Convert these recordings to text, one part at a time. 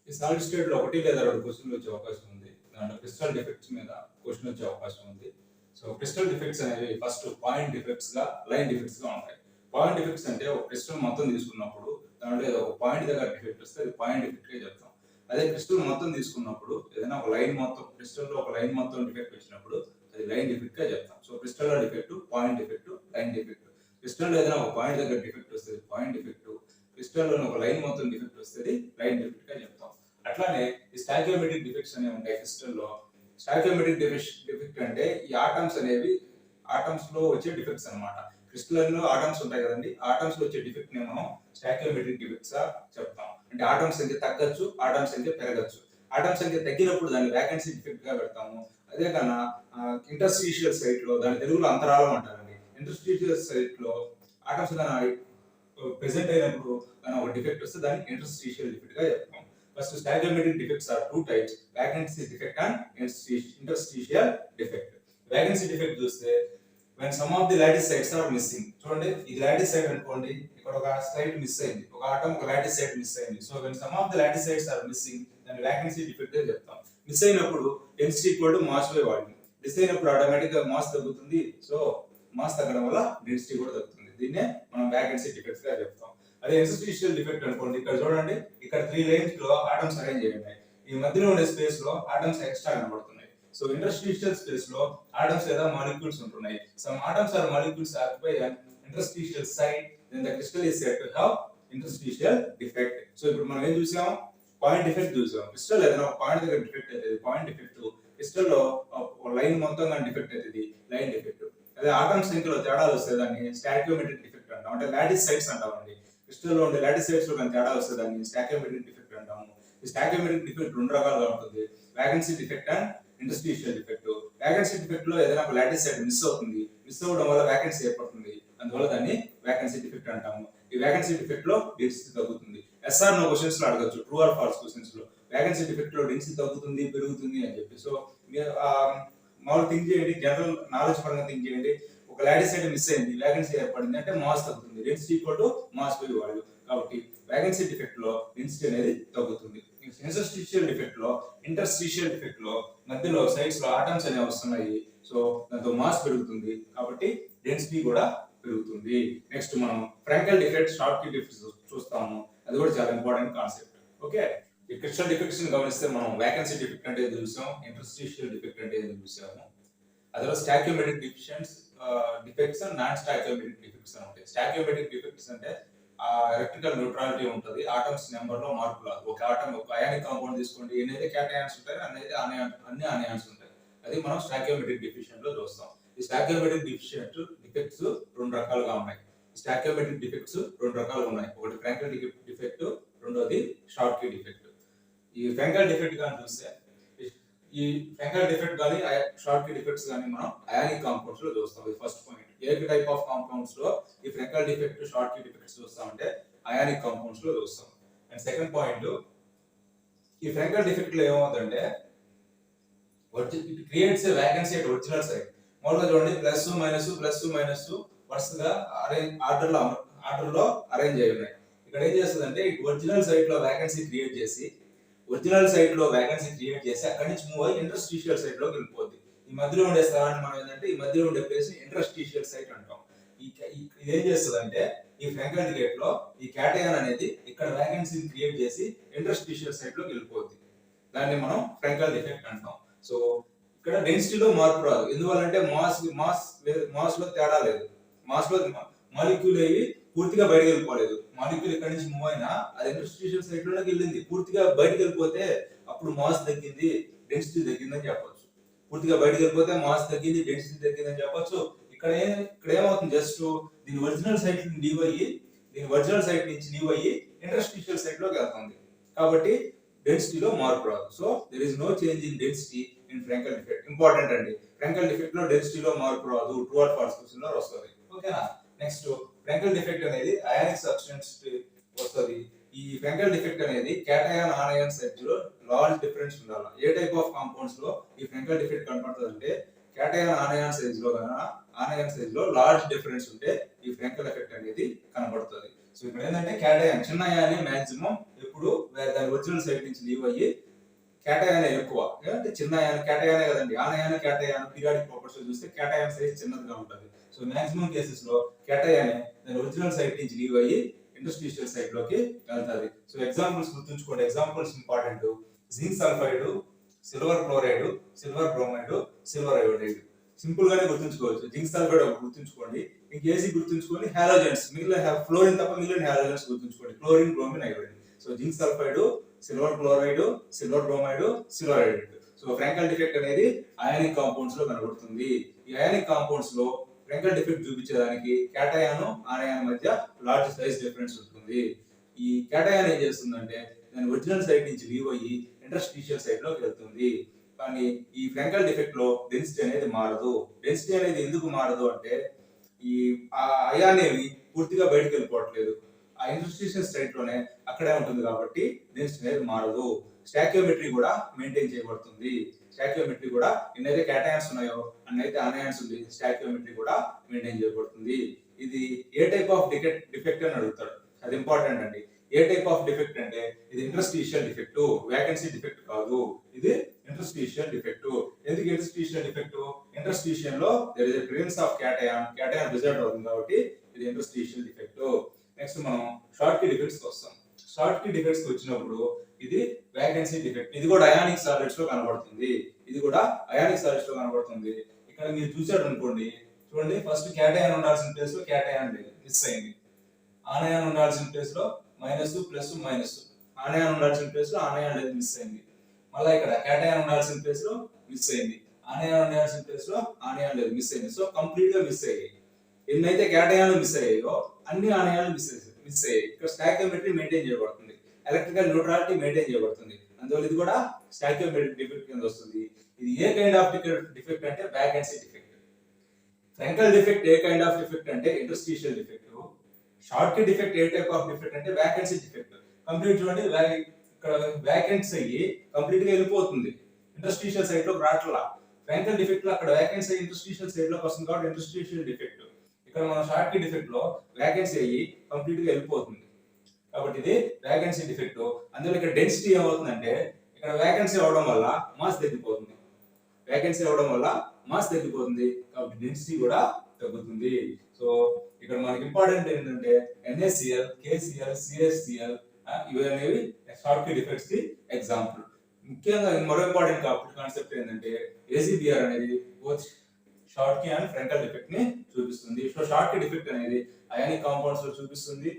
ఈ solid state లో ఒకటి లేదా రెండు క్వశ్చన్లు వచ్చే అవకాశం ఉంది. దాంట్లో క్రిస్టల్ డిఫెక్ట్స్ మీద క్వశ్చన్ వచ్చే అవకాశం ఉంది. సో క్రిస్టల్ డిఫెక్ట్స్ అనేవి ఫస్ట్ పాయింట్ డిఫెక్ట్స్ గా, లైన్ డిఫెక్ట్స్ గా ఉంటాయి. పాయింట్ డిఫెక్ట్స్ అంటే ఒక క్రిస్టల్ మొత్తం తీసుకున్నప్పుడు దాంట్లో ఏదో ఒక పాయింట్ దగ్గర డిఫెక్ట్ వస్తే అది పాయింట్ డిఫెక్ట్ గా చెప్తాం. అదే క్రిస్టల్ మొత్తం తీసుకున్నప్పుడు ఏదైనా ఒక లైన్ మొత్తం క్రిస్టల్ లో ఒక లైన్ మొత్తం డిఫెక్ట్ వచ్చినప్పుడు అది లైన్ డిఫెక్ట్ గా చెప్తాం. సో క్రిస్టల్ లో defect, point defect, line defect. Crystal లో ఏదైనా ఒక పాయింట్ దగ్గర డిఫెక్ట్ వస్తుంది పాయింట్ డిఫెక్ట్. క్రిస్టల్ లో ఒక లైన్ మొత్తం డిఫెక్ట్ వస్తుంది లైన్ డిఫెక్ట్ గా చెప్తాం. అట్లానే ఈ స్టాయికియోమెట్రిక్ డిఫెక్ట్స్ అనేవి ఉంటాయి క్రిస్టల్ లో. స్టాయికియోమెట్రిక్ డిఫెక్ట్ అంటే ఈ ఆటమ్స్ అనేవి ఆటమ్స్ లో వచ్చే డిఫెక్ట్స్ అన్నమాట. క్రిస్టల్ లో ఆటమ్స్ ఉంటాయి కదండి, ఆటమ్స్ లో వచ్చే డిఫెక్ట్ ని మనం స్టాయికియోమెట్రిక్ డిఫెక్ట్స్ గా చెప్తాం. అంటే ఆటమ్స్ సంఖ్య తగ్గచ్చు, ఆటమ్స్ సంఖ్య పెరగచ్చు. ఆటమ్స్ సంఖ్య తగ్గినప్పుడు దాన్ని వేకెన్సీ డిఫెక్ట్ గా పెడతాము. అదే కన్నా ఇంటర్స్టీషియల్ సైట్ లో, దాని తెలుగులో అంతరాలం అంటారండి, ఇంటర్స్టీషియల్ సైట్ లో ఆటమ్స్ ప్రెసెంట్ అయినప్పుడు ఒక డిఫెక్ట్ వస్తే దాన్ని ఇంటర్స్టీషియల్ డిఫెక్ట్ గా చెప్తాం. First stoichiometric defects are two types, vacancy defect and interstitial defect. Vacancy defect చూస్తే when some of the lattice sites are missing. చూడండి ఇది లాటిస్ సైట్ అనుకోండి, ఇక్కడ ఒక సైట్ మిస్ అయింది, ఒక ఆటం ఒక లాటిస్ సైట్ మిస్ అయింది. So when some of the lattice sites are missing దాన్ని వేకెన్సీ డిఫెక్ట్ గా చెప్తాం. మిస్ అయినప్పుడు density equal to mass by volume. Miss అయినప్పుడు ఆటోమేటిక్ గా మాస్ తగ్గుతుంది. సో మాస్ తగ్గడం వల్ల డెన్సిటీ కూడా తగ్గుతుంది. దీన్నే మనం వేకెన్సీ డిఫెక్ట్స్ గా చెప్తాం. అదే ఇంటర్స్టీషియల్ డిఫెక్ట్ అనుకోండి, ఇక్కడ చూడండి, ఇక్కడ 3 లైన్స్ లో ఆటమ్స్ అరేంజ్ అయ్యి ఉన్నాయి. ఈ మధ్యలో ఉండే స్పేస్ లో ఆటమ్స్ ఎక్స్ట్రా కనబడుతున్నాయి. సో ఇంటర్స్టీషియల్ స్పేస్ లో ఆటమ్స్ లేదా మాలిక్యూల్స్ ఉంటున్నాయి. Some atoms are molecules occupy an interstitial site, then the crystal is said to have interstitial defect. So ఇప్పుడు మనం ఏం చూసాం, పాయింట్ డిఫెక్ట్ చూసాం. క్రిస్టల్ ఏదైనా ఒక పాయింట్ దగ్గర డిఫెక్ట్ అయితే పాయింట్ డిఫెక్ట్, క్రిస్టల్ లో ఒక లైన్ మొత్తం డిఫెక్ట్ అయితే లైన్ డిఫెక్ట్. అదే ఆటమ్స్ సంఖ్యలో తేడాలు వస్తే దాన్ని స్టాయికియోమెట్రిక్ డిఫెక్ట్ అంటాం. అంటే లాటిస్ సైట్స్ అంటామండి. క్రిస్టల్ లో ఉండే లాటిస్ సైట్స్ లో కానీ తేడా వస్తే దాన్ని స్టాయికియోమెట్రిక్ డిఫెక్ట్ అంటాము. ఈ స్టాయికియోమెట్రిక్ డిఫెక్ట్ రెండు రకాలుగా ఉంటుంది, vacancy defect and interstitial defect. Vacancy defect లో ఏదైనా ఒక లాటిస్ సైట్ మిస్ అవుతుంది, మిస్ అవ్వడం వల్ల వేకెన్సీ ఏర్పడుతుంది, అందువల్ల దాన్ని వేకెన్సీ డిఫెక్ట్ అంటాము. ఈ వేకెన్సీ డిఫెక్ట్ లో డెన్సిటీ తగ్గుతుంది. ఎస్ఆర్ నో క్వశ్చన్స్ లో అడగచ్చు, ట్రూ ఆర్ ఫాల్స్ క్వశ్చన్స్ లో వేకెన్సీ డిఫెక్ట్ లో డెన్సిటీ తగ్గుతుంది పెరుగుతుంది అని చెప్పి. సో మామూలు థింక్ చేయండి, జనరల్ నాలెడ్జ్ పరంగా థింక్ చేయండి. ఒక లాటిస్ సైట్ మిస్ అయింది, వేకెన్సీ ఏర్పడింది అంటే మాస్ తగ్గుతుంది, density equal to mass by volume. కాబట్టి వేకెన్సీ డిఫెక్ట్ లో డెన్సిటీ అనేది తగ్గుతుంది. ఇంటర్స్టీషియల్ డిఫెక్ట్ లో మధ్యలో సైడ్స్ లో ఆటమ్స్ అనేవి వస్తున్నాయి. సో దాంతో మాస్ పెరుగుతుంది, కాబట్టి డెన్సిటీ కూడా పెరుగుతుంది. నెక్స్ట్ మనం Frankl defect, Schottky defects చూస్తాము. అది కూడా చాలా ఇంపార్టెంట్ కాన్సెప్ట్. ఓకే, ఈ క్రిస్టల్ డిఫెక్ట్స్ ని గమనిస్తే మనం వేకెన్సీ డిఫెక్ట్ అంటే ఏదో చూసాం, ఇంటర్స్టీషియల్ డిఫెక్ట్ అంటే ఏదో చూసాము. అదే stoichiometric defects and non stoichiometric defects అని ఉంటాయి. స్టాయికియోమెట్రిక్ డిఫెక్ట్స్ అంటే ఎలక్ట్రికల్ న్యూట్రాలిటీ ఉంటుంది, ఆటమ్స్ నెంబర్ లో మార్పు రాదు. ఒక ఆటం ఒక అయానిక్ కాంపౌండ్ తీసుకోండి, ఎన్నైతే క్యాటయాన్స్ ఉంటాయో అన్ని అనియాన్స్ ఉంటాయి. అది మనం స్టాయికియోమెట్రిక్ డిఫెక్ట్ లో చూస్తాం. ఈ స్టాయికియోమెట్రిక్ డిఫెక్ట్స్ రెండు రకాలుగా ఉన్నాయి. స్టాయికియోమెట్రిక్ డిఫెక్ట్స్ రెండు రకాలుగా ఉన్నాయి, ఒకటి ఫ్రాంకెల్ డిఫెక్ట్, రెండోది షార్ట్ కీ డిఫెక్ట్. ఈ ఫ్రాంకెల్ డిఫెక్ట్ కానీ చూస్తే, ఈ ఫ్రాంకెల్ డిఫెక్ట్ కానీ షార్ట్ కీ డిఫెక్ట్స్ కానీ మనం అయానిక్ కాంపౌండ్స్ లో చూస్తాం. ఇది ఫస్ట్ పాయింట్. ఏ టైప్ ఆఫ్ కాంపౌండ్స్ లో ఈ Frenkel defect, Schottky defects చూస్తామంటే అయానిక్ కాంపౌండ్స్ లో చూస్తాం. అండ్ సెకండ్ పాయింట్, ఈ ఫ్రాంకెల్ డిఫెక్ట్ లో ఏమవుతుందంటే it creates a vacancy at original site. మామూలుగా చూడండి, ప్లస్ మైనస్ వరుసగా ఆర్డర్ లో అరేంజ్ అయి ఉన్నాయి. ఇక్కడ ఏం చేస్తుందంటే ఇట్ ఒరిజినల్ సైట్ లో వేకెన్సీ క్రియేట్ చేసి అక్కడి నుంచి మూవ్ అయ్యి ఇంటర్స్టీషియల్ సైట్ లోకి వెళ్ళిపోద్ది. ఈ మధ్యలో ఉండే స్థలాన్ని మనం ఏంటంటే ఈ మధ్యలో ఉండే ప్లేస్ ని ఇంటర్స్టీషియల్ సైట్ అంటాం. ఇది ఏం చేస్తుందంటే ఈ ఫ్రాంకెల్ డిఫెక్ట్ లో ఈ క్యాటయాన్ అనేది ఇక్కడ వేకెన్సీ క్రియేట్ చేసి ఇంటర్స్టీషియల్ సైట్ లోకి వెళ్ళిపోద్ది. దాన్ని మనం ఫ్రాంకెల్ డిఫెక్ట్ అంటాం. సో ఇక్కడ డెన్సిటీలో మార్పు రాదు, ఎందువల్లంటే మాస్ లో తేడా లేదు. మాస్ లో మాలిక్యూల్ అయ్యి పూర్తిగా బయటకు వెళ్ళిపోలేదు. మాలిక్యూల్ ఇక్కడ నుంచి మూవ్ అయినా అది ఇంటర్స్టీషియల్ సైట్ లోకి వెళ్ళింది. పూర్తిగా బయటకు వెళ్ళిపోతే అప్పుడు మాస్ తగ్గింది, డెన్సిటీ తగ్గిందని చెప్పొచ్చు. పూర్తిగా బయటకు వెళ్ళిపోతే మాస్ తగ్గింది, డెన్సిటీ తగ్గిందని చెప్పొచ్చు. ఇక్కడ ఏమవుతుంది, జస్ట్ దీని ఒరిజినల్ సైట్ నుంచి లీవ్ అయ్యి ఇంటర్స్టీషియల్ సైట్ లోకి వెళ్తుంది. కాబట్టి డెన్సిటీలో మార్పు రాదు. So there is no change in density in Frenkel defect. Important అండి, ఫ్రాంకెల్ డిఫెక్ట్ లో డెన్సిటీలో మార్పు రాదు, ట్రూ ఆర్ ఫాల్స్ క్వశ్చన్ లో వస్తుంది. ఓకేనా. నెక్స్ట్, ఫ్రాంకెల్ డిఫెక్ట్ అనేది అయానిక్ సబ్స్టెన్స్ వస్తుంది. ఈ ఫ్రాంకెల్ డిఫెక్ట్ అనేది క్యాటయాన్ ఆనయాన్ సైట్ లో లార్జ్ డిఫరెన్స్ ఉండాలి. ఏ టైప్ ఆఫ్ కాంపౌండ్స్ లో ఈ ఫ్రాంకెల్ డిఫెక్ట్ కనపడుతుంది అంటే క్యాటయాన్ ఆనయాన్ సైజ్ లో లార్జ్ డిఫరెన్స్ ఉంటే ఈ ఫ్రాంకెల్ ఎఫెక్ట్ అనేది కనబడుతుంది. సో ఇక్కడ ఏంటంటే క్యాటయాన్ చిన్న అయానే మాక్సిమం ఎప్పుడు దాని ఒరిజినల్ సైట్ నుంచి లీవ్ అయ్యి క్యాటయానే ఎక్కువ అంటే చిన్న అయాన్ క్యాటయానే కదండి ఆనయాన్ క్యాటయాన్ పీరియాడిక్ ప్రాపర్టీస్ చూస్తే క్యాటయాన్ సైజ్ చిన్నదిగా ఉంటుంది సో మాక్సిమం కేసెస్ లో క్యాటయానే దాని ఒరిజినల్ సైట్ నుంచి లీవ్ అయ్యి ఇంటర్స్టిషియల్ సైట్ లోకి వెళ్తుంది సో ఎగ్జాంపుల్స్ గుర్తుంచుకోండి examples important zinc sulphide silver chloride silver bromide silver iodide simple గానే గుర్తుంచుకోవచ్చు జింక్ సల్ఫైడ్ గుర్తుంచుకోండి మీకు ఏసీ గుర్తుంచుకోండి హాలోజన్స్ మిగిలిన ఫ్లోరిన్ తప్ప మిగిలిన హాలోజన్స్ గుర్తుంచుకోండి chlorine bromine iodine so zinc sulphide silver chloride silver bromide silver iodide so Frenkel defect అనేది ionic compounds లో కనబడుతుంది ఈ అయానిక్ కాంపౌండ్స్ లో ఫ్రాంకల్ డిఫెక్ట్ చూపించడానికి క్యాటయాన్ ఆనయాన్ మధ్య లార్జ్ సైజ్ డిఫరెన్స్ ఉంటుంది ఈ క్యాటయాన్ ఏం చేస్తుందంటే దాని ఒరిజినల్ సైట్ నుంచి లీవ్ అయ్యి ఇంటర్స్టిషియల్ సైట్ లోకి వెళ్తుంది కానీ ఈ ఫ్రాంకల్ డిఫెక్ట్ లో డెన్సిటీ అనేది మారదు డెన్సిటీ అనేది ఎందుకు మారదు అంటే ఈ అయాన్ ఏమి పూర్తిగా బయటకు వెళ్ళిపోవట్లేదు ఆ ఇంటర్స్టిషియల్ సైట్ లోనే అక్కడే ఉంటుంది కాబట్టి డెన్సిటీ అనేది మారదు స్టాకియోమెట్రీ కూడా మెయింటైన్ చేయబడుతుంది స్టాకియోమెట్రీ కూడా ఎన్నైతే క్యాటయాన్స్ ఉన్నాయో అన్నైతే ఆనయాన్స్ ఉంది స్టాకియోమెట్రీ కూడా మెయింటైన్ చేయబడుతుంది ఇది ఏ టైప్ ఆఫ్ డిఫెక్ట్ అని అడుగుతాడు అది ఇంపార్టెంట్ అండి ఏ టైప్ ఆఫ్ డిఫెక్ట్ అంటే ఇది ఇంటర్స్టిషియల్ డిఫెక్ట్ వేకెన్సీ డిఫెక్ట్ కాదు ఇది ఇంటర్స్టిషియల్ డిఫెక్ట్ ఎందుకు ఇంటర్స్టిషియల్ డిఫెక్ట్ ఇంటర్స్టిషియల్ లో there is a presence of cation result అవుతుంది కాబట్టి ఇది ఇంటర్స్టిషియల్ డిఫెక్ట్ నెక్స్ట్ మనం షార్ట్ కీ డిఫెక్ట్స్ కి వస్తాం షార్ట్ కీ డిఫెక్ట్స్ కి వచ్చినప్పుడు ఇది వేకెన్సీ డిఫెక్ట్ ఇది కూడా అయానిక్ సాలిడ్స్ లో కనబడుతుంది ఇది కూడా అయానిక్ సాలిడ్స్ లో కనబడుతుంది ఇక్కడ మీరు చూసారు అనుకోండి చూడండి ఫస్ట్ క్యాటయాన్ ఉండాల్సిన ప్లేస్ లో క్యాటయాన్ లేదు మిస్ అయింది ఆనయాన్ ఉండాల్సిన ప్లేస్ లో మైనస్ ప్లస్ మైనస్ ఆనయాన్ ఉండాల్సిన ప్లేస్ లో ఆనయాన్ లేదు మిస్ అయింది మళ్ళీ ఇక్కడ క్యాటయాన్ ఉండాల్సిన ప్లేస్ లో మిస్ అయింది ఆనయాన్ ఉండాల్సిన ప్లేస్ లో ఆనయాన్ లేదు మిస్ అయింది సో కంప్లీట్ గా మిస్ అయ్యాయి ఎన్నైతే క్యాటయాన్ మిస్ అయ్యాయో అన్ని ఆనయాలు మిస్ అయ్యాయి ఇక్కడ స్టాకియోమెట్రీ మెయింటైన్ చేయబడుతుంది ఎలక్ట్రికల్ న్యూట్రాలిటీ మెయింటైన్ చేయబడుతుంది అందువల్ల ఇది కూడా స్టాకియోమెట్రీ డిఫెక్ట్ కింద వస్తుంది ఇది ఏ కైండ్ ఆఫ్ డిఫెక్ట్ అంటే వేకెన్సీ డిఫెక్ట్ ఫ్రాంకల్ డిఫెక్ట్ ఏ కైండ్ ఆఫ్ డిఫెక్ట్ అంటే interstitial defect Schottky defect ఏ టైప్ ఆఫ్ డిఫెక్ట్ అంటే వేకెన్సీ డిఫెక్ట్ కంప్లీట్ చూడండి ఇక్కడ వేకెన్సీ అయ్యి కంప్లీట్ గా వెళ్ళిపోతుంది ఇంటర్స్టిషియల్ సైడ్ లో రాట్లా ఫ్రాంకల్ డిఫెక్ట్ లో అక్కడ వేకెన్సీ అయ్యి ఇంటర్స్టిషియల్ సైడ్ లోకి వస్తుంది కాబట్టి ఇంటర్స్టిషియల్ డిఫెక్ట్ ఇక్కడ మన షార్ట్ కీ డిఫెక్ట్ లో వేకెన్సీ అయ్యి కంప్లీట్ గా వెళ్ళిపోతుంది కాబట్టి ఇది వేకెన్సీ డిఫెక్ట్ అందులో ఇక్కడ డెన్సిటీ ఏమవుతుందంటే ఇక్కడ వేకెన్సీ అవడం వల్ల మాస్ తగ్గిపోతుంది వేకెన్సీ అవడం వల్ల మాస్ తగ్గిపోతుంది కాబట్టి డెన్సిటీ కూడా తగ్గుతుంది సో ఇక్కడ మనకి ఇంపార్టెంట్ ఏంటంటే NaCl KCl CHCl ఇవి అనేవి షార్ట్ కీ డిఫెక్ట్స్ కి ఎగ్జాంపుల్ ముఖ్యంగా మరో ఇంపార్టెంట్ కాన్సెప్ట్ ఏంటంటే ACBR అనేది both Schottky and Frenkel defect ని చూపిస్తుంది సో షార్ట్ కీ డిఫెక్ట్ అనేది అయానిక్ కాంపౌండ్స్ లో చూపిస్తుంది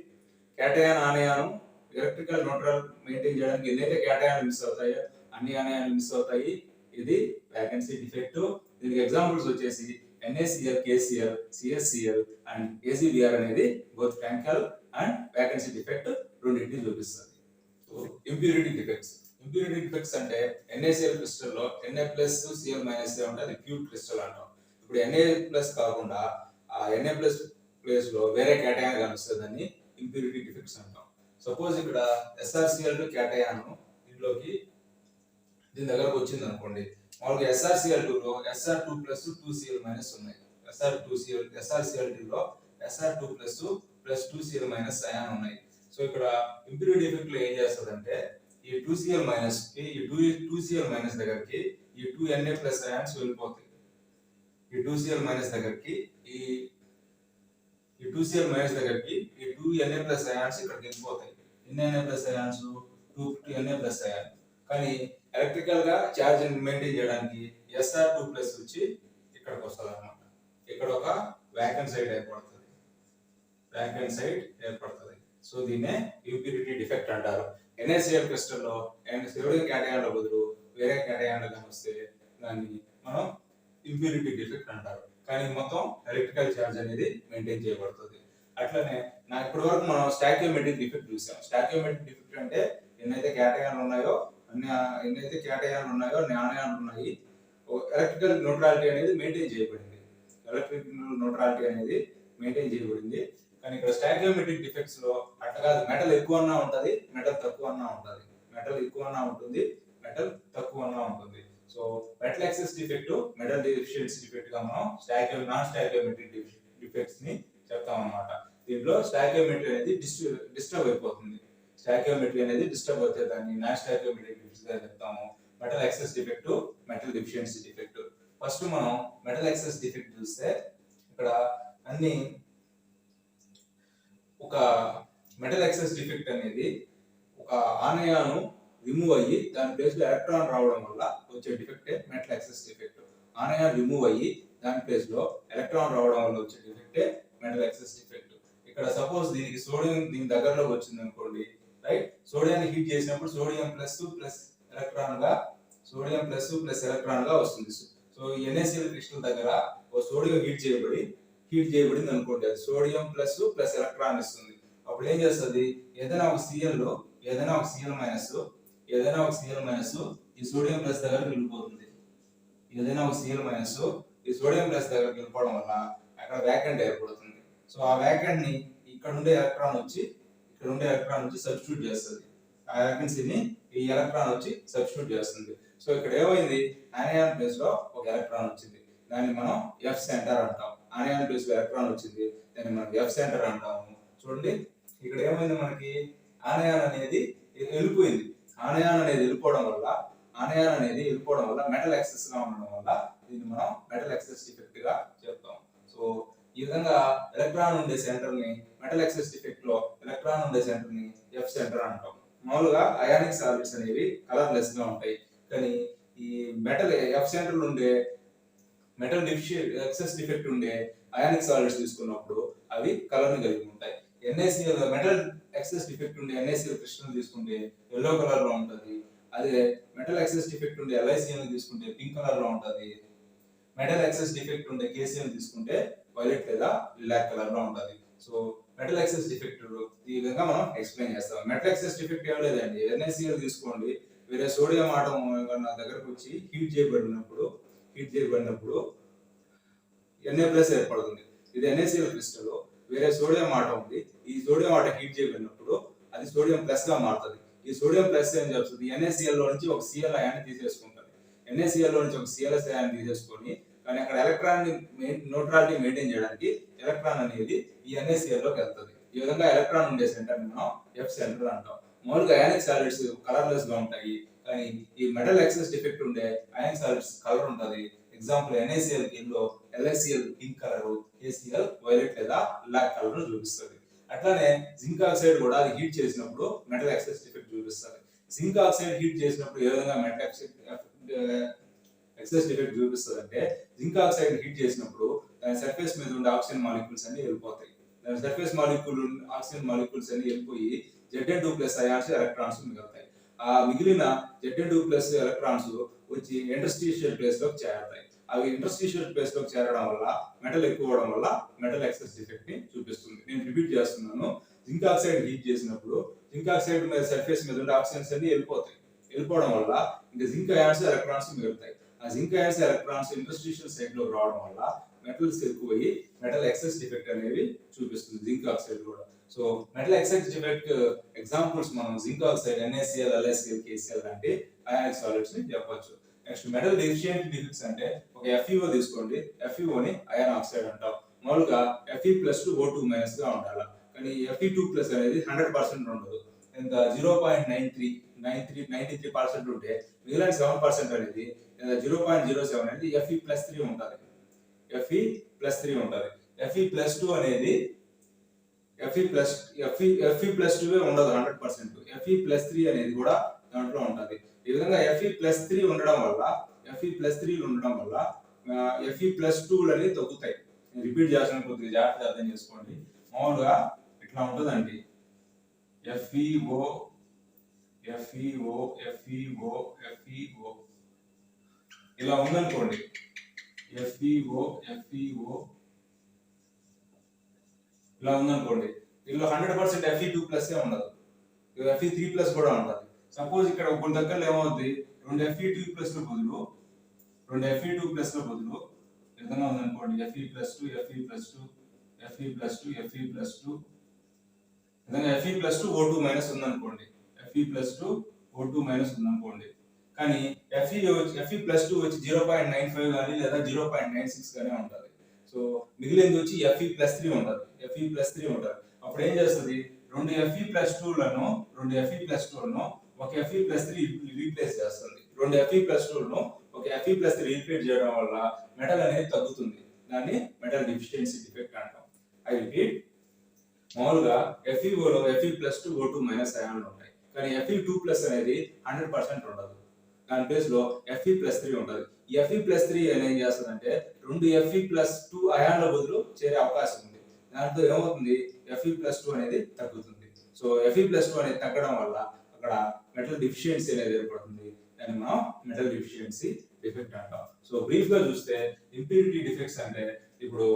cation anion electrical neutral maintain చేయడానికి ఎన్నైతే క్యాటయాన్ మిస్ అవుతాయో అన్ని ఆనయాలు మిస్ అవుతాయి ఇది వేకెన్సీ డిఫెక్ట్ దీనికి ఎగ్జాంపుల్స్ వచ్చేసి NaCl KCl CHCl and ACBR అనేది both Frenkel and vacancy defect రెండింటిని చూపిస్తుంది సో ఇంప్యూరిటీ డిఫెక్ట్స్ అంటే NaCl క్రిస్టల్ లో Na+Cl- ఉంటే అది ప్యూర్ క్రిస్టల్ అంటాం ఇప్పుడు Na+ కాకుండా ఆ Na+ ప్లేస్ లో వేరే క్యాటయాన్ కనిపిస్తుందని ఇంప్యూరిటీ డిఫెక్ట్స్ అంటాం సపోజ్ ఇక్కడ SrCl2 క్యాటయాన్ దీనిలోకి దీని దగ్గరకు వచ్చింది అనుకోండి మామూలుగా SrCl2 లో Sr2 ప్లస్ 2Cl మైనస్ ఉన్నాయి SrCl2 లో Sr2 plus 2Cl minus ion ఉన్నాయి సో ఇక్కడ ఇంప్యూరిటీ డిఫెక్ట్ లో ఏం చేస్తుందంటే ఈ 2Cl మైనస్ కి ఈ 2Cl మైనస్ దగ్గరికి ఈ 2Na ప్లస్ అయాన్స్ వెళ్ళిపోతాయి ఈ 2Cl మైనస్ దగ్గరికి ఈ 2Cl మైనస్ దగ్గరికి ఈ 2Na ప్లస్ అయాన్స్ ఇక్కడికి వెళ్ళిపోతాయి ఎన్ని plus ions 2Na plus ion కానీ ఎలక్ట్రికల్ గా ఛార్జ్ మెయింటైన్ చేయడానికి Sr2 ప్లస్ వచ్చి ఇక్కడికి వస్తుంది అన్నమాట ఇక్కడ ఒక వేకెంట్ సైడ్ ఏర్పడుతుంది సో దీన్నే ఇంప్యూరిటీ డిఫెక్ట్ అంటారు NaCl క్రిస్టల్ లో సోడియం క్యాటయాన్ లో బదులు వేరే క్యాటయాన్ వస్తే దాన్ని మనం ఇంప్యూరిటీ డిఫెక్ట్ అంటారు కానీ మొత్తం ఎలక్ట్రికల్ ఛార్జ్ అనేది మెయింటైన్ చేయబడుతుంది అట్లనే ఇప్పటి వరకు మనం స్టాకియోమెట్రిక్ డిఫెక్ట్ చూసాం స్టాకియోమెట్రిక్ డిఫెక్ట్ అంటే ఎన్నైతే క్యాటయాన్లు ఉన్నాయో అన్ని ఆనయాన్లు ఉన్నాయి ఎలక్ట్రికల్ న్యూట్రాలిటీ అనేది మెయింటైన్ చేయబడింది కానీ ఇక్కడ స్టాకియోమెట్రిక్ డిఫెక్ట్స్ లో అట్లా కాదు మెటల్ ఎక్కువన్నా ఉంటది మెటల్ తక్కువన్నా ఉంటది మెటల్ తక్కువన్నా ఉంటుంది so metal excess defect metal deficiency defect గా మనం నాన్ స్టాకియోమెట్రిక్ డిఫెక్ట్స్ ని చెప్తాం అన్నమాట దీంట్లో స్టాయికియోమెట్రీ అనేది డిస్టర్బ్ అయిపోతుంది. స్టాయికియోమెట్రీ అనేది డిస్టర్బ్ అవుతుంది, దాన్ని నాన్ స్టాయికియోమెట్రిక్ డిఫెక్ట్స్ గా చెప్తాము. Metal excess defect, metal deficiency defect. First మనం మెటల్ ఎక్సెస్ డిఫెక్ట్ చూస్తే ఇక్కడ అన్ని ఒక మెటల్ ఎక్సెస్ డిఫెక్ట్ అనేది ఒక ఆనయాను రిమూవ్ అయ్యి దాని ప్లేస్ లో ఎలక్ట్రాన్ రావడం వల్ల వచ్చే డిఫెక్టే metal excess defect. Anion remove అయ్యి దాని ప్లేస్ లో ఎలక్ట్రాన్ రావడం వల్ల వచ్చే డిఫెక్టే మెటల్ ఎక్సెస్ డిఫెక్ట్. ఇక్కడ సపోజ్ దీనికి సోడియం దీని దగ్గరలోకి వచ్చింది అనుకోండి, రైట్? సోడియాన్ని హీట్ చేసినప్పుడు సోడియం ప్లస్ ఎలక్ట్రాన్ గా సోడియం ప్లస్ ఎలక్ట్రాన్ గా వస్తుంది. సో NaCl క్రిస్టల్ దగ్గర ఓ సోడియం హీట్ చేయబడింది అనుకోండి, అది సోడియం ప్లస్ ఎలక్ట్రాన్ ఇస్తుంది. అప్పుడు ఏం చేస్తుంది, ఏదైనా ఒక Cl మైనస్ ఈ సోడియం ప్లస్ దగ్గరికి వెళ్ళిపోతుంది. ఏదైనా ఒక Cl మైనస్ ఈ సోడియం ప్లస్ దగ్గరికి వెళ్ళిపోవడం వల్ల అక్కడ వ్యాకెంట్ ఏర్పడుతుంది. సో ఆ వ్యాకెంట్ ని ఇక్కడ ఉండే ఎలక్ట్రాన్ వచ్చి సబ్స్టిట్యూట్ చేస్తుంది. ఆ వ్యాకెన్సీని ఈ ఎలక్ట్రాన్ వచ్చి సబ్స్టిట్యూట్ చేస్తుంది. సో ఇక్కడ ఏమైంది, ఆనయాన్ ప్లేస్ లో ఒక ఎలక్ట్రాన్ వచ్చింది, దాన్ని మనం ఎఫ్ సెంటర్ అంటాం. ఆనయాన్ ప్లేస్ లో ఎలక్ట్రాన్ వచ్చింది, దాన్ని మనం ఎఫ్ సెంటర్ అంటాము. చూడండి ఇక్కడ ఏమైంది, మనకి ఆనయాన్ అనేది వెళ్ళిపోయింది. ఆనయాన్ అనేది వెళ్ళిపోవడం వల్ల మెటల్ ఎక్సెస్ గా ఉండడం వల్ల దీన్ని మనం మెటల్ ఎక్సెస్ డిఫెక్ట్ గా చెప్తాం. సో ఈ విధంగా ఎలక్ట్రాన్ ఉండే సెంటర్ ని మెటల్ ఎక్సెస్ డిఫెక్ట్ లో ఎలక్ట్రాన్ ఉండే సెంటర్ ని ఎఫ్ సెంటర్ అంటాం. మామూలుగా అయానిక్ సాలిడ్స్ అనేవి కలర్లెస్ గా ఉంటాయి, కానీ ఈ మెటల్ ఎఫ్ సెంటర్ ఉండే మెటల్ ఎక్సెస్ డిఫెక్ట్ ఉండే అయానిక్ సాలిడ్స్ తీసుకున్నప్పుడు అవి కలర్ ని కలిగి ఉంటాయి. NaCl మెటల్ ఎక్సెస్ డిఫెక్ట్ ఉండే NaCl క్రిస్టల్ తీసుకుంటే ఎల్లో కలర్ లో ఉంటది. అదే మెటల్ ఎక్సెస్ డిఫెక్ట్ ఉండే LiCl తీసుకుంటే పింక్ కలర్ లో ఉంటది. మెటల్ ఎక్సెస్ డిఫెక్ట్ ఉండే KCl తీసుకుంటే వైలెట్ లేదా బ్లాక్ కలర్ లో ఉంటది. సో మెటల్ ఎక్సెస్ డిఫెక్ట్ ఈ విధంగా మనం ఎక్స్ప్లెయిన్ చేస్తాం. మెటల్ ఎక్సెస్ డిఫెక్ట్ ఏం లేదండి, NaCl తీసుకోండి, వేరే సోడియం ఆటం నా దగ్గరకు వచ్చి హీట్ చేయబడినప్పుడు Na+ ఏర్పడుతుంది. ఇది NaCl క్రిస్టల్, వేరే సోడియం ఆటం ఉంది, ఈ సోడియం ఆటం హీట్ చేయబడినప్పుడు అది సోడియం ప్లస్ గా మారుతుంది. ఈ సోడియం ప్లస్ ఏం చేస్తుంది, NaCl లో నుంచి ఒక Cl అయాన్ని తీసేసుకుంటుంది. NaCl లో నుంచి ఒక Cls అయాన్ని తీసేసుకొని, కానీ అక్కడ ఎలక్ట్రాన్ న్యూట్రాలిటీ మెయింటైన్ చేయడానికి ఎలక్ట్రాన్ అనేది ఈ NaCl లోకి వెళ్తుంది. ఈ విధంగా ఎలక్ట్రాన్ ఉండే సెంటర్ మనం ఎఫ్ సెంటర్ అంటాం. మామూలుగా అయానిక్ సాలిడ్స్ కలర్లెస్ గా ఉంటాయి, కానీ ఈ మెటల్ ఎక్సెస్ డిఫెక్ట్ ఉండే అయానిక్ సాలిడ్స్ కలర్ ఉంటుంది. Example NaCl yellow, LiCl pink colour, KCl violet లేదా బ్లాక్ కలర్ చూపిస్తుంది. అట్లానే జింక్ ఆక్సైడ్ కూడా అది హీట్ చేసినప్పుడు మెటల్ ఎక్సెస్ డిఫెక్ట్ చూపిస్తుంది. జింక్ ఆక్సైడ్ హీట్ చేసినప్పుడు ఏ విధంగా మెటల్ ఎక్సెస్ డిఫెక్ట్ చూపిస్తుంది అంటే, జింక్ ఆక్సైడ్ హీట్ చేసినప్పుడు దాని సర్ఫేస్ మీద ఉండే ఆక్సిజన్ మాలిక్యూల్స్ అన్ని వెళ్ళిపోతాయి. దాని సర్ఫేస్ ఆక్సిజన్ మాలిక్యూల్స్ అన్ని వెళ్ళిపోయి Zn2+ అయాన్స్ ఎలక్ట్రాన్స్ మిగులుతాయి. ఆ మిగిలిన Zn2+ ఎలక్ట్రాన్స్ వచ్చి ఇంటర్స్టిషియల్ ప్లేస్ లోకి చేరతాయి. అవి ఇంటర్స్టిషియల్ ప్లేస్ లోకి చేరడం వల్ల మెటల్ ఎక్కువ అవడం వల్ల మెటల్ ఎక్సెస్ డిఫెక్ట్ ని చూపిస్తుంది. నేను రిపీట్ చేస్తున్నాను, జింక్ ఆక్సైడ్ హీట్ చేసినప్పుడు జింక్ ఆక్సైడ్ మీద సర్ఫేస్ మీద ఉండే ఆక్సిజన్స్ అన్ని వెళ్ళిపోవడం వల్ల ఇంకా జింక్ అయాన్స్ ఎలక్ట్రాన్స్ మిగులుతాయి. ఆ zinc ions electrons interstitial side లో రావడం వల్ల మెటల్స్ ఎక్కువయ్యి మెటల్ ఎక్సెస్ డిఫెక్ట్ అనేవి చూపిస్తుంది జింక్ ఆక్సైడ్ కూడా. So metal excess defect examples మనం zinc oxide, NaCl, LiCl, KCl లాంటి అయానిక్ సాలిడ్స్ ని చెప్పొచ్చు. నెక్స్ట్ మెటల్ డెఫిషియెంట్ డిఫెక్ట్స్ అంటే ఒక FeO తీసుకోండి, FeO ని అయాన్ ఆక్సైడ్ అంటాం. మామూలుగా Fe+2O2- గా ఉండాలి, కానీ Fe2+ అనేది 100% ఉండదు. ఎంత 0.93% ఉంటే మిగిలిన 7% అనేది 0.07 అనేది Fe+3 ఉంటుంది. Fe+3 ఉంటుంది. Fe+2 అనేది Fe+2 ఉండదు 100%. Fe+3 అనేది కూడా దాంట్లో ఉంటుంది. ఈ విధంగా Fe+3 ఉండడం వల్ల Fe+2 అనేది తగ్గుతాయి. నేను రిపీట్ చేసిన కొద్దిగా జాగ్రత్తగా అర్థం చేసుకోండి. మామూలుగా ఇట్లా ఉంటుందండి, FeO ఇలా ఉందనుకోండి. FeO ఇలా ఉందనుకోండి, దీనిలో 100% Fe2+ ఉండదు, Fe3+ కూడా ఉంటుంది. సపోజ్ ఇక్కడ ఒక దగ్గర ఏమవుతుంది, రెండు Fe2+ లో బదులు విధంగా ఉందనుకోండి, Fe+2 విధంగా Fe+2O2- ఉందనుకోండి, Fe+2O2- ఉందనుకోండి. కానీ Fe+2 వచ్చి 0.95 కానీ లేదా 0.96 గానే ఉంటుంది. సో మిగిలింది వచ్చి Fe+3 ఉంటుంది. Fe+3 ఉంటుంది. అప్పుడు ఏం చేస్తుంది, రెండు Fe+2లను ఒక Fe+3 రీప్లేస్ చేస్తుంది. రెండు Fe+2లను ఒక Fe+3 రీప్లేస్ చేయడం వల్ల మెటల్ అనేది తగ్గుతుంది. దాన్ని మెటల్ డెఫిషియన్సీ డిఫెక్ట్ అంటాం. ఐ రిపీట్, మామూలుగా FeOలో Fe+2 O2 మైనస్ అయాన్లు ఉంటాయి, కానీ Fe2+ అనేది 100% ఉండదు. దాని ప్లేస్ లో Fe+3 ఉంటుంది. ఈ Fe+3 ఏం చేస్తుందంటే రెండు Fe+2 అయాన్ల బదులు చేరే అవకాశం ఉంది. దాంతో ఏమవుతుంది, Fe+2 అనేది తగ్గుతుంది. సో Fe+2 అనేది తగ్గడం వల్ల అక్కడ మెటల్ డెఫిషియన్సీ అనేది ఏర్పడుతుంది. దాన్ని మనం మెటల్ డెఫిషియన్సీ డిఫెక్ట్ అంటాం. సో బ్రీఫ్ గా చూస్తే ఇంప్యూరిటీ డిఫెక్ట్స్ అంటే, ఇప్పుడు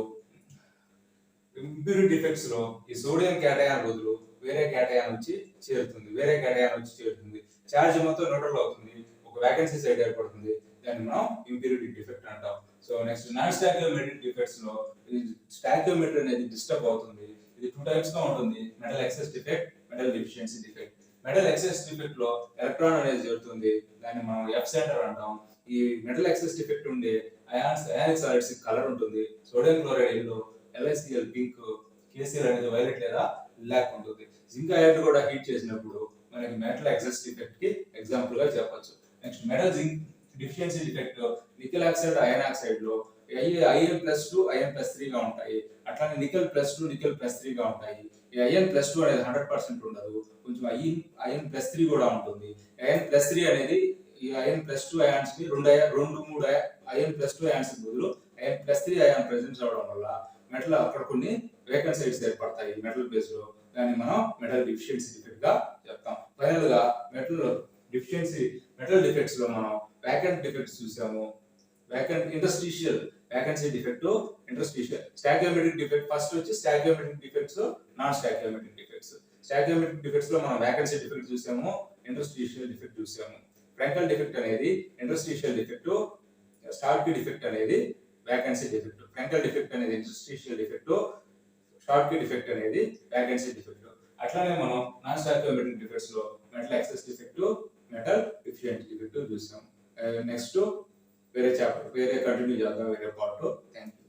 ఇంప్యూరిటీ డిఫెక్ట్స్ లో ఈ సోడియం క్యాటయాన్ బదులు వేరే క్యాటయాన్ వచ్చి చేరుతుంది. ఛార్జ్ మొత్తం న్యూట్రల్ అవుతుంది, ఒక వేకెన్సీ సైడ్ ఏర్పడుతుంది. దాన్ని మనం ఇంప్యూరిటీ డిఫెక్ట్ అంటాం. So next non stoichiometric defects లో స్టాకియోమెట్రీ అనేది డిస్టర్బ్ అవుతుంది. ఇది 2 టైప్స్ గా ఉంటుంది, metal excess defect, metal deficiency defect. Metal excess defect లో ఎలక్ట్రాన్ అనేది జరుగుతుంది, దాన్ని మనం ఎఫ్ సెంటర్ అంటాం. ఈ మెటల్ ఎక్సెస్ డిఫెక్ట్ ఉండే అయానిక్ సాలిడ్స్ కలర్ ఉంటుంది. Sodium chloride yellow, LiCl pink, KCl అనేది వైలెట్ లేదా బ్లాక్ ఉంటుంది. జింక్ అయాన్ కూడా హీట్ చేసినప్పుడు మనకి మెటల్ ఎక్సెస్ డిఫెక్ట్ కి ఎగ్జాంపుల్ గా చెప్పొచ్చు. Next metal zinc deficiency defect nickel oxide, iron oxide లో In+2 In+3 గా ఉంటాయి. అట్లానే నికెల్+2 నికెల్+3 గా ఉంటాయి. ఈ In+2 అనేది 100% ఉండదు, కొంచెం In+3 కూడా ఉంటుంది. In+3 అనేది ఈ In+2 అయాన్స్ ని రెండు మూడు In+2 అయాన్స్ బదులు In+3 అయాన్ ప్రెజెన్స్ అవడం వల్ల మెటల్ అక్కడ కొన్ని వేకెంట్ సైడ్స్ ఏర్పడతాయి మెటల్ బేస్ లో. దాన్ని మనం మెటల్ డెఫిషియన్సీ డిఫెక్ట్ గా చెప్తాం. ఫైనల్ గా మెటల్ డిఫెక్ట్స్ లో మనం వేకెంట్ డిఫెక్ట్స్ చూసాము. Interstitial vacancy defect, interstitial stoichiometric defect. First వచ్చి stoichiometric defects, non stoichiometric defects. Stoichiometric defects లో మనం వేకెన్సీ డిఫెక్ట్ చూసాము, ఇంటర్స్టిషియల్ డిఫెక్ట్ చూసాము. ఫ్రాంకల్ డిఫెక్ట్ అనేది ఇంటర్స్టిషియల్ డిఫెక్ట్, స్టార్కీ డిఫెక్ట్ అనేది వేకెన్సీ డిఫెక్ట్. ఫ్రాంకల్ డిఫెక్ట్ అనేది ఇంటర్స్టిషియల్ డిఫెక్ట్, స్టార్కీ డిఫెక్ట్ అనేది vacancy defect. అట్లానే మనం నాన్ స్టాకియోమెట్రిక్ డిఫెక్ట్స్ లో metal excess defect, metal deficiency defect చూసాం. నెక్స్ట్ వేరే కంటిన్యూ చేద్దాం, వేరే పార్ట్. Thank you.